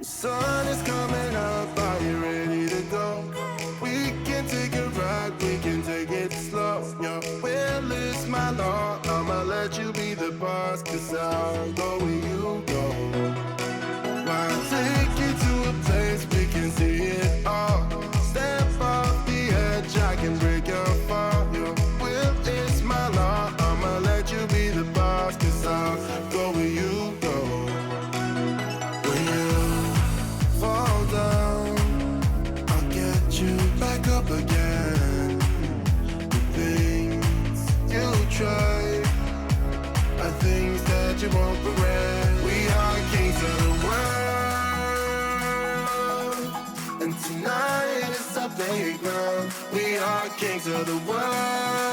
The sun is coming up, are you ready to go? We can take a ride, we can take it slow. Your will is my law, I'ma let you be the boss, 'cause I'll go where you go. I'll take you to a place we can see it all. Step off the edge, I can break your fall. Your will is my law, I'ma let you be the boss, 'cause I'll go where you go. When you fall down, I'll get you back up again. The things you try are things that you won't regret. We are kings of the world, and tonight is our playground. We are kings of the world.